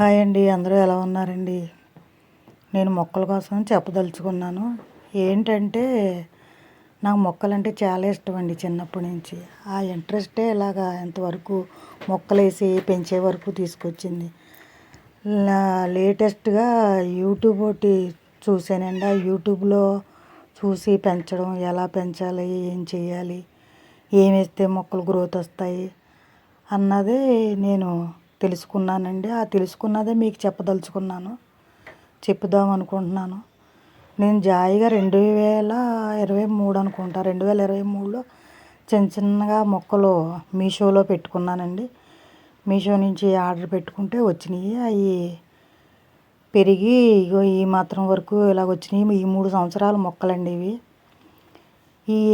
Hi అండి, అందరూ ఎలా ఉన్నారండి? నేను మొక్కల కోసం చెప్పదలుచుకున్నాను. ఏంటంటే నాకు మొక్కలంటే చాలా ఇష్టం అండి చిన్నప్పటి నుంచి. ఆ ఇంట్రెస్టే ఇలాగా ఇంతవరకు మొక్కలేసి పెంచే వరకు తీసుకొచ్చింది. లేటెస్ట్గా యూట్యూబ్ ఒకటి చూసానండి. ఆ యూట్యూబ్లో చూసి పెంచడం, ఎలా పెంచాలి, ఏం చేయాలి, ఏం వేస్తే మొక్కలు గ్రోత్ వస్తాయి అన్నదే నేను తెలుసుకున్నానండి. ఆ తెలుసుకున్నదే మీకు చెప్పదలుచుకున్నాను, చెప్పుదాం అనుకుంటున్నాను. నేను జాయిగా 2023 అనుకుంటా, 2023లో చిన్న చిన్నగా మొక్కలు మీషోలో పెట్టుకున్నానండి. మీషో నుంచి ఆర్డర్ పెట్టుకుంటే వచ్చినాయి. అవి పెరిగి ఇగో ఈ మాత్రం వరకు ఇలాగ వచ్చినాయి. ఈ 3 సంవత్సరాల మొక్కలండి ఇవి.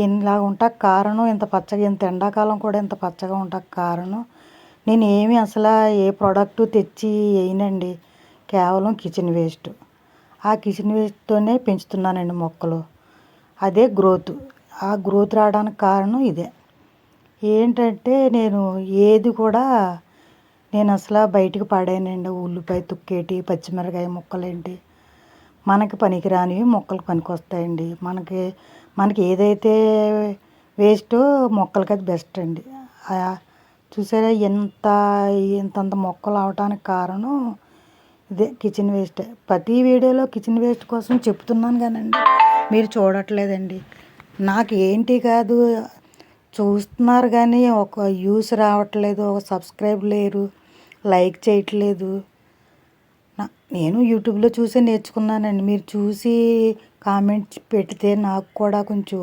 ఇలా ఉంటాక కారణం, ఇంత పచ్చగా, ఇంత ఎండాకాలం కూడా ఇంత పచ్చగా ఉంటాక కారణం, నేను ఏమి అసలు ఏ ప్రోడక్ట్ తెచ్చి వేయనండి. కేవలం కిచెన్ వేస్ట్. ఆ కిచెన్ వేస్ట్తోనే పెంచుతున్నానండి మొక్కలు. అదే గ్రోత్. ఆ గ్రోత్ రావడానికి కారణం ఇదే. ఏంటంటే నేను ఏది కూడా నేను అసలు బయటికి పడేయనండి. ఉల్లిపాయ తుక్కేటి, పచ్చిమిరకాయ ముక్కలేంటి, మనకి పనికిరానివి మొక్కలకు పనికి వస్తాయండి. మనకి ఏదైతే వేస్టో మొక్కలకి అది బెస్ట్ అండి. చూసారా ఇంతంత మొక్కలు అవటానికి కారణం ఇదే, కిచెన్ వేస్ట్. ప్రతి వీడియోలో కిచెన్ వేస్ట్ కోసం చెప్తున్నాను కానండి మీరు చూడట్లేదండి. నాకు ఏంటి కాదు, చూస్తున్నారు కానీ ఒక వ్యూస్ రావట్లేదు, ఒక సబ్స్క్రైబ్ లేరు, లైక్ చేయట్లేదు. నేను యూట్యూబ్లో చూసి నేర్చుకున్నానండి. మీరు చూసి కామెంట్స్ పెడితే నాకు కూడా కొంచెం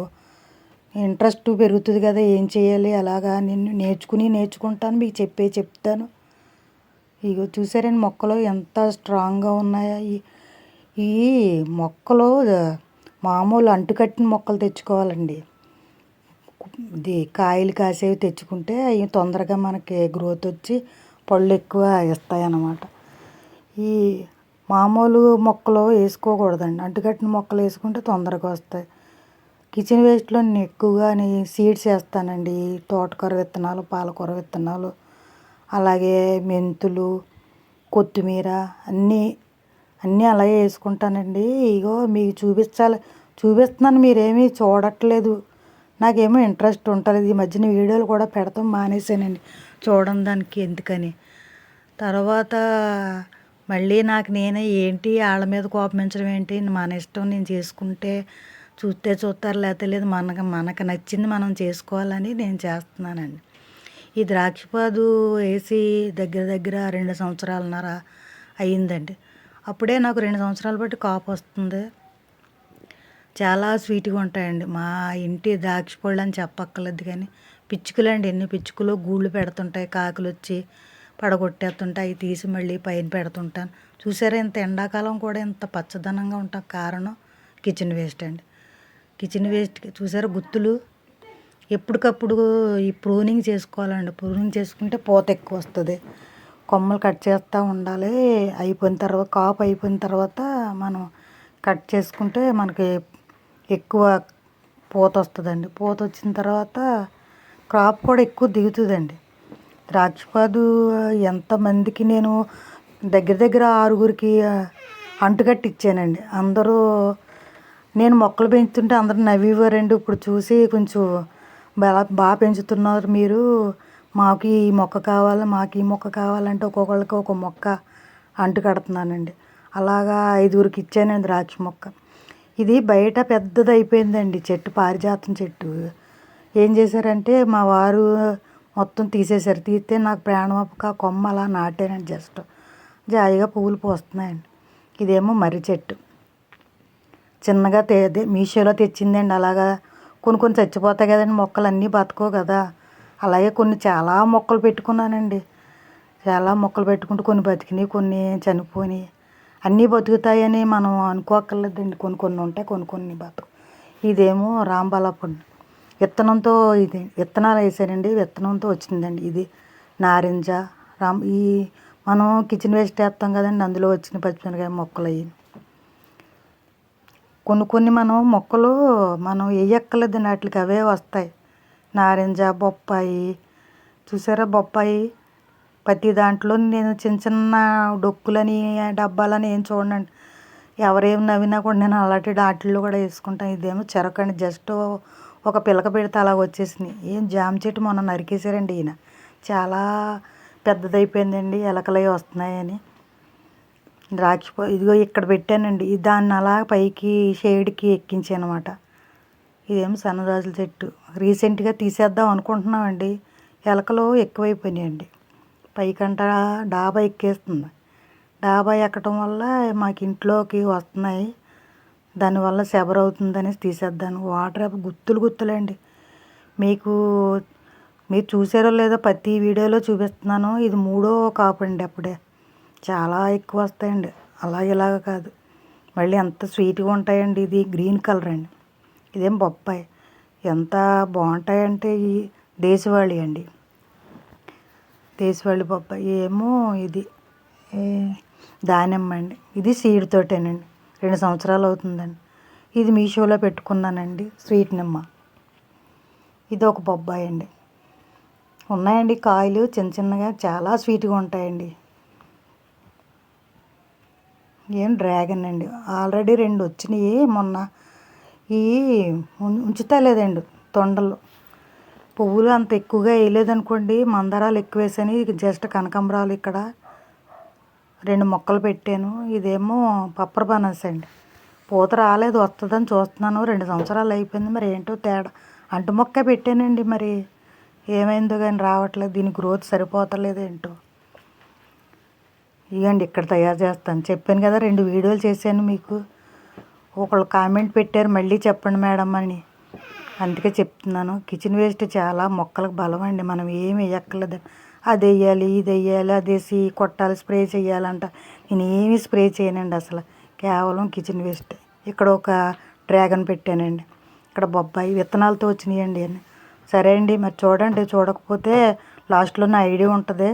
ఇంట్రెస్ట్ పెరుగుతుంది కదా, ఏం చేయాలి అలాగా నేను నేర్చుకుంటాను, మీకు చెప్తాను. ఇగో చూసారండి మొక్కలు ఎంత స్ట్రాంగ్గా ఉన్నాయో. ఈ మొక్కలు మామూలు అంటుకట్టిన మొక్కలు తెచ్చుకోవాలండి. ఇది కాయలు కాసేవి తెచ్చుకుంటే అవి తొందరగా మనకి గ్రోత్ వచ్చి పళ్ళు ఎక్కువ ఇస్తాయి అన్నమాట. ఈ మామూలు మొక్కలు వేసుకోకూడదండి. అంటుకట్టిన మొక్కలు వేసుకుంటే తొందరగా వస్తాయి. కిచెన్ వేస్ట్లో నేను ఎక్కువగా సీడ్స్ వేస్తానండి. తోటకూర విత్తనాలు, పాలకూర విత్తనాలు, అలాగే మెంతులు, కొత్తిమీర అన్నీ అలాగే వేసుకుంటానండి. ఇగో మీకు చూపిస్తున్నాను, మీరేమీ చూడట్లేదు. నాకేమో ఇంట్రెస్ట్ ఉండలేదు. ఈ మధ్యన వీడియోలు కూడా పెడతాం మానేసానండి, చూడడం దానికి ఎందుకని. తర్వాత మళ్ళీ నాకు నేనే ఏంటి వాళ్ళ మీద కోపమించడం ఏంటి, మన ఇష్టం నేను చేసుకుంటే చూస్తే చూస్తారు, లేకపోతే లేదు. మనకు నచ్చింది మనం చేసుకోవాలని నేను చేస్తున్నానండి. ఈ ద్రాక్షపాదు వేసి దగ్గర 2 సంవత్సరాలన్నర అయ్యిందండి. అప్పుడే నాకు 2 సంవత్సరాలు బట్టి కాపు వస్తుంది. చాలా స్వీట్గా ఉంటాయండి. మా ఇంటి ద్రాక్ష పళ్ళు అని చెప్పక్కర్లేదు కానీ పిచ్చుకలండి, ఎన్ని పిచ్చుకలు గూళ్ళు పెడుతుంటాయి. కాకులు వచ్చి పడగొట్టేస్తుంటాయి. అవి తీసి మళ్ళీ పైన పెడుతుంటాను. చూసారా, ఇంత ఎండాకాలం కూడా ఇంత పచ్చదనంగా ఉంటాం కారణం కిచెన్ వేస్ట్ అండి. కిచెన్ వేస్ట్కి చూసారా గుత్తులు. ఎప్పటికప్పుడు ఈ ప్రూనింగ్ చేసుకోవాలండి. ప్రూనింగ్ చేసుకుంటే పూత ఎక్కువ వస్తుంది. కొమ్మలు కట్ చేస్తూ ఉండాలి. కాపు అయిపోయిన తర్వాత మనం కట్ చేసుకుంటే మనకి ఎక్కువ పూత వస్తుందండి. పూత వచ్చిన తర్వాత క్రాప్ కూడా ఎక్కువ దిగుతుందండి. ద్రాక్షపాదు ఎంతమందికి నేను దగ్గర 6గురికి అంటుకట్టి ఇచ్చానండి. అందరూ నేను మొక్కలు పెంచుతుంటే అందరూ నవ్వేవారండి. ఇప్పుడు చూసి కొంచెం బాగా పెంచుతున్నారు మీరు, మాకు ఈ మొక్క కావాలంటే ఒక్కొక్కళ్ళకి ఒక మొక్క అంటు కడుతున్నానండి. అలాగా 5గురికి ఇచ్చానండి ద్రాక్ష మొక్క. ఇది బయట పెద్దది అయిపోయిందండి చెట్టు, పారిజాతం చెట్టు. ఏం చేశారంటే మా వారు మొత్తం తీసేశారు. తీస్తే నాకు ప్రాణం అప్పక కొమ్మ అలా నాటానండి. జస్ట్ జాయిగా పువ్వులు పూస్తున్నాయండి. ఇదేమో మర్రి చెట్టు, చిన్నగా మీషోలో తెచ్చిందండి. అలాగా కొన్ని చచ్చిపోతాయి కదండి మొక్కలు, అన్నీ బతకవు కదా. అలాగే చాలా మొక్కలు పెట్టుకున్నానండి. చాలా మొక్కలు పెట్టుకుంటూ కొన్ని బతికినాయి, కొన్ని చనిపోయినాయి. అన్నీ బతుకుతాయని మనం అనుకోక్కర్లేదండి. కొన్ని ఉంటాయి, కొన్ని బతకవు. ఇదేమో రాంబాలపండు విత్తనంతో, ఇది విత్తనాలు వేసానండి, విత్తనంతో వచ్చిందండి. ఇది నారింజ మనం కిచెన్ వేస్ట్ వేస్తాం కదండి, అందులో వచ్చిన పచ్చిమిరకాయ మొక్కలు అయ్యి. కొన్ని మొక్కలు మనం వేయక్కర్లేదండి, వాటికి అవే వస్తాయి. నారింజ, బొప్పాయి చూసారా, బొప్పాయి ప్రతి దాంట్లో నేను చిన్న చిన్న డొక్కులని డబ్బాలని ఏం చూడండి. ఎవరేం నవ్వినా కూడా నేను అలాంటి వాటిల్లో కూడా వేసుకుంటాను. ఇదేమో చెరకండి, జస్ట్ ఒక పిలక పెడితే అలాగ వచ్చేసినాయి. ఏం జామ చెట్టు మొన్న నరికేశారండి ఈయన. చాలా పెద్దదైపోయిందండి, ఎలకలవి వస్తున్నాయని. ఇదిగో ఇక్కడ పెట్టానండి, దాన్ని అలా పైకి షేడ్కి ఎక్కించాను అనమాట. ఇదేమో సన్నజాజుల చెట్టు రీసెంట్గా తీసేద్దాం అనుకుంటున్నామండి. ఎలకలు ఎక్కువైపోయినాయండి. పైకంట డాబా ఎక్కేస్తుంది. డాబా ఎక్కడం వల్ల మాకు ఇంట్లోకి వస్తున్నాయి. దానివల్ల సెబర్ అవుతుందని తీసేద్దాను. వాటర్ గుత్తులు గుత్తులండి. మీరు చూసారో లేదో ప్రతి వీడియోలో చూపిస్తున్నాను. ఇది 3వ కాపు అండి. అప్పుడే చాలా ఎక్కువ వస్తాయండి, అలా ఇలాగ కాదు. మళ్ళీ ఎంత స్వీట్గా ఉంటాయండి. ఇది గ్రీన్ కలర్ అండి. ఇదేం బొప్పాయి. ఎంత బాగుంటాయంటే ఈ దేశవాళీ అండి, దేశవాళీ బొప్పాయి. ఏమో ఇది దానిమ్మ అండి. ఇది సీడ్ తోటేనండి. 2 సంవత్సరాలు అవుతుందండి. ఇది మీషోలో పెట్టుకున్నానండి, స్వీట్ నిమ్మ. ఇది ఒక బొబ్బాయి అండి. ఉన్నాయండి కాయలు చిన్న చిన్నగా, చాలా స్వీట్గా ఉంటాయండి. ఏం డ్రాగన్ అండి. ఆల్రెడీ 2 వచ్చినాయి మొన్న. ఇవి ఉంచుతా లేదండి తొండలు. పువ్వులు అంత ఎక్కువగా వేయలేదనుకోండి, మందారాలు ఎక్కువ వేసాను. జస్ట్ కనకాంబరాలు ఇక్కడ 2 మొక్కలు పెట్టాను. ఇదేమో పప్పర్ బనాస్ అండి. పూత రాలేదు, వస్తుందని చూస్తున్నాను. 2 సంవత్సరాలు అయిపోయింది. మరి ఏంటో తేడా. అంటు మొక్క పెట్టానండి, మరి ఏమైందో కానీ రావట్లేదు. దీని గ్రోత్ సరిపోతలేదు ఏంటో. ఇవ్వండి ఇక్కడ తయారు చేస్తాను. చెప్పాను కదా 2 వీడియోలు చేశాను మీకు. ఒకళ్ళు కామెంట్ పెట్టారు, మళ్ళీ చెప్పండి మేడం అని. అందుకే చెప్తున్నాను. కిచెన్ వేస్ట్ చాలా మొక్కలకు బలం అండి. మనం ఏమి వేయక్కర్లేదు. అది వేయాలి, ఇది వేయాలి, అదేసి కొట్టాలి, స్ప్రే చేయాలంట. నేను ఏమీ స్ప్రే చేయనండి అసలు. కేవలం కిచెన్ వేస్ట్. ఇక్కడ ఒక డ్రాగన్ పెట్టానండి. ఇక్కడ బొబ్బాయి విత్తనాలతో వచ్చినాయండి అన్నీ. సరే అండి, మరి చూడండి. చూడకపోతే లాస్ట్లో నా ఐడియా ఉంటుంది.